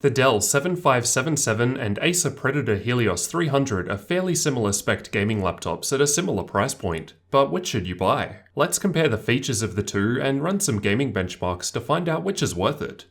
The Dell 7577 and Acer Predator Helios 300 are fairly similar spec'd gaming laptops at a similar price point, but which should you buy? Let's compare the features of the two and run some gaming benchmarks to find out which is worth it.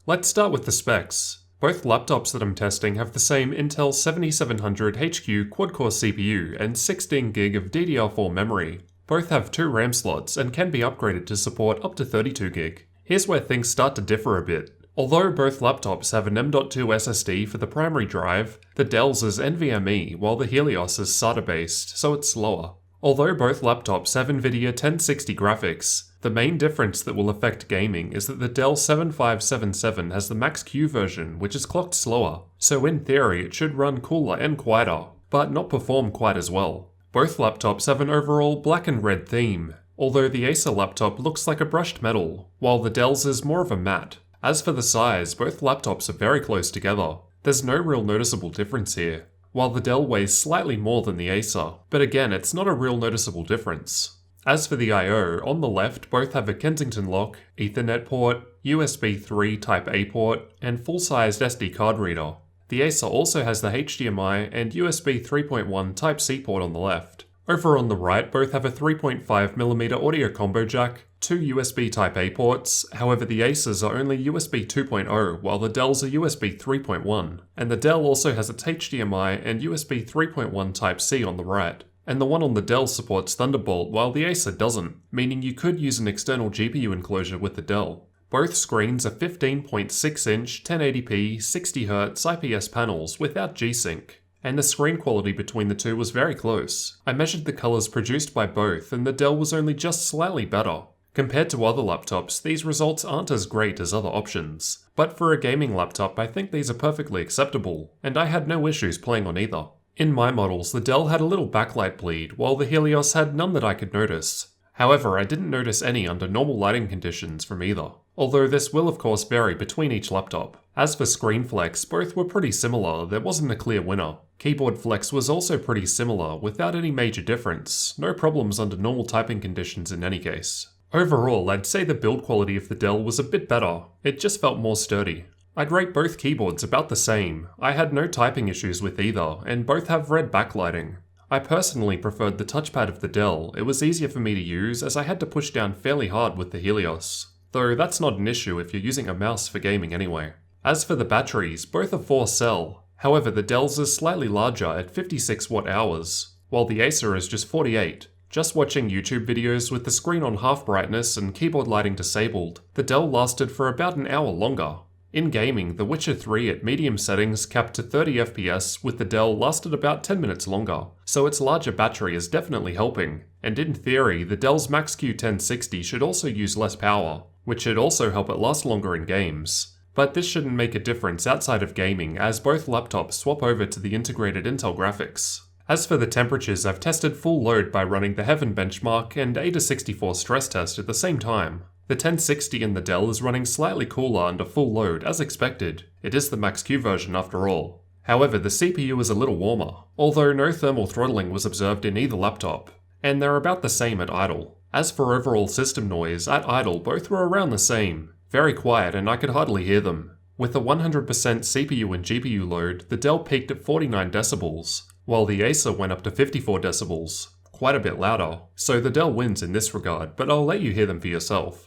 Let's start with the specs. Both laptops that I'm testing have the same Intel 7700 HQ quad-core CPU and 16GB of DDR4 memory. Both have 2 RAM slots and can be upgraded to support up to 32GB. Here's where things start to differ a bit. Although both laptops have an M.2 SSD for the primary drive, the Dell's is NVMe while the Helios is SATA based, so it's slower. Although both laptops have Nvidia 1060 graphics, the main difference that will affect gaming is that the Dell 7577 has the Max-Q version, which is clocked slower, so in theory it should run cooler and quieter, but not perform quite as well. Both laptops have an overall black and red theme, although the Acer laptop looks like a brushed metal, while the Dell's is more of a matte. As for the size, both laptops are very close together. There's no real noticeable difference here, while the Dell weighs slightly more than the Acer, but again it's not a real noticeable difference. As for the I/O, on the left both have a Kensington lock, Ethernet port, USB 3 Type-A port, and full-sized SD card reader. The Acer also has the HDMI and USB 3.1 Type-C port on the left. Over on the right, both have a 3.5mm audio combo jack, 2 USB Type-A ports, however the Acers are only USB 2.0 while the Dell's are USB 3.1, and the Dell also has its HDMI and USB 3.1 Type-C on the right. And the one on the Dell supports Thunderbolt while the Acer doesn't, meaning you could use an external GPU enclosure with the Dell. Both screens are 15.6-inch 1080p 60Hz IPS panels without G-Sync, and the screen quality between the two was very close. I measured the colours produced by both and the Dell was only just slightly better. Compared to other laptops, these results aren't as great as other options, but for a gaming laptop I think these are perfectly acceptable, and I had no issues playing on either. In my models, the Dell had a little backlight bleed, while the Helios had none that I could notice. However, I didn't notice any under normal lighting conditions from either, although this will of course vary between each laptop. As for screen flex, both were pretty similar, there wasn't a clear winner. Keyboard flex was also pretty similar, without any major difference, no problems under normal typing conditions in any case. Overall, I'd say the build quality of the Dell was a bit better, it just felt more sturdy. I'd rate both keyboards about the same, I had no typing issues with either, and both have red backlighting. I personally preferred the touchpad of the Dell, it was easier for me to use as I had to push down fairly hard with the Helios. Though that's not an issue if you're using a mouse for gaming anyway. As for the batteries, both are 4-cell, however the Dell's is slightly larger at 56 watt-hours, while the Acer is just 48. Just watching YouTube videos with the screen on half brightness and keyboard lighting disabled, the Dell lasted for about an hour longer. In gaming, The Witcher 3 at medium settings capped to 30 FPS with the Dell lasted about 10 minutes longer, so its larger battery is definitely helping, and in theory, the Dell's Max-Q 1060 should also use less power, which should also help it last longer in games. But this shouldn't make a difference outside of gaming as both laptops swap over to the integrated Intel graphics. As for the temperatures, I've tested full load by running the Heaven benchmark and AIDA64 stress test at the same time. The 1060 in the Dell is running slightly cooler under full load as expected, it is the Max-Q version after all. However, the CPU is a little warmer, although no thermal throttling was observed in either laptop, and they're about the same at idle. As for overall system noise, at idle both were around the same, very quiet and I could hardly hear them. With a 100% CPU and GPU load, the Dell peaked at 49 decibels, while the Acer went up to 54 decibels, quite a bit louder, so the Dell wins in this regard, but I'll let you hear them for yourself.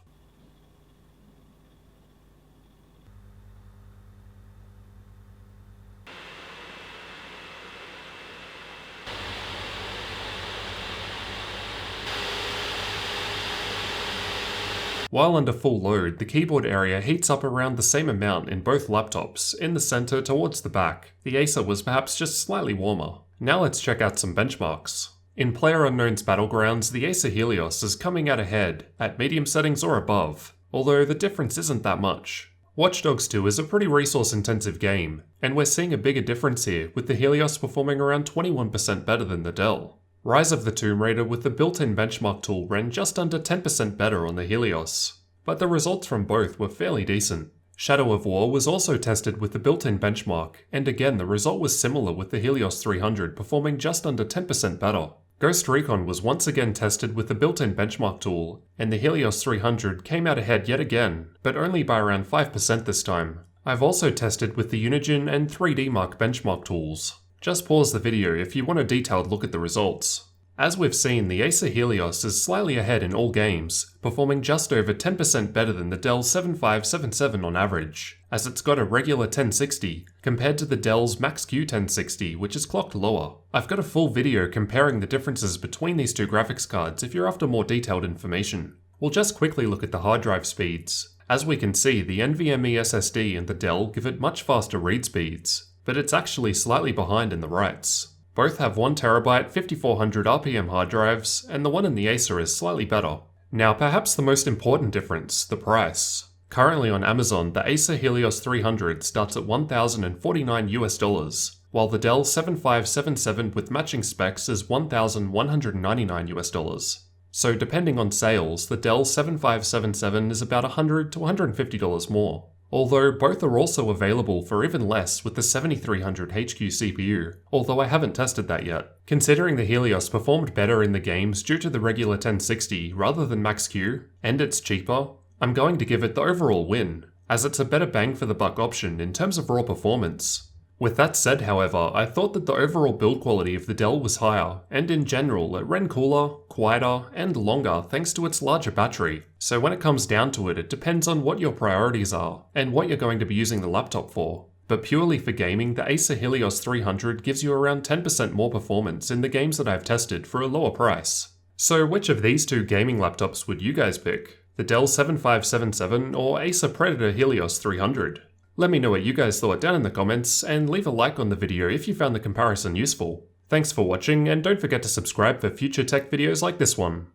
While under full load, the keyboard area heats up around the same amount in both laptops, in the center towards the back. The Acer was perhaps just slightly warmer. Now let's check out some benchmarks. In PlayerUnknown's Battlegrounds, the Acer Helios is coming out ahead, at medium settings or above, although the difference isn't that much. Watch Dogs 2 is a pretty resource-intensive game, and we're seeing a bigger difference here, with the Helios performing around 21% better than the Dell. Rise of the Tomb Raider with the built-in benchmark tool ran just under 10% better on the Helios, but the results from both were fairly decent. Shadow of War was also tested with the built-in benchmark, and again the result was similar with the Helios 300 performing just under 10% better. Ghost Recon was once again tested with the built-in benchmark tool, and the Helios 300 came out ahead yet again, but only by around 5% this time. I've also tested with the Unigine and 3D Mark benchmark tools. Just pause the video if you want a detailed look at the results. As we've seen, the Acer Helios is slightly ahead in all games, performing just over 10% better than the Dell 7577 on average, as it's got a regular 1060, compared to the Dell's Max-Q 1060, which is clocked lower. I've got a full video comparing the differences between these two graphics cards if you're after more detailed information. We'll just quickly look at the hard drive speeds. As we can see, the NVMe SSD and the Dell give it much faster read speeds, but it's actually slightly behind in the writes. Both have 1TB 5400 RPM hard drives, and the one in the Acer is slightly better. Now perhaps the most important difference, the price. Currently on Amazon, the Acer Helios 300 starts at $1,049 while the Dell 7577 with matching specs is $1,199. So depending on sales, the Dell 7577 is about $100 to $150 more. Although both are also available for even less with the 7300 HQ CPU, although I haven't tested that yet. Considering the Helios performed better in the games due to the regular 1060 rather than Max-Q, and it's cheaper, I'm going to give it the overall win, as it's a better bang for the buck option in terms of raw performance. With that said, however, I thought that the overall build quality of the Dell was higher, and in general it ran cooler, quieter, and longer thanks to its larger battery. So when it comes down to it, it depends on what your priorities are, and what you're going to be using the laptop for. But purely for gaming, the Acer Helios 300 gives you around 10% more performance in the games that I've tested for a lower price. So which of these two gaming laptops would you guys pick? The Dell 7577 or Acer Predator Helios 300? Let me know what you guys thought down in the comments, and leave a like on the video if you found the comparison useful. Thanks for watching, and don't forget to subscribe for future tech videos like this one.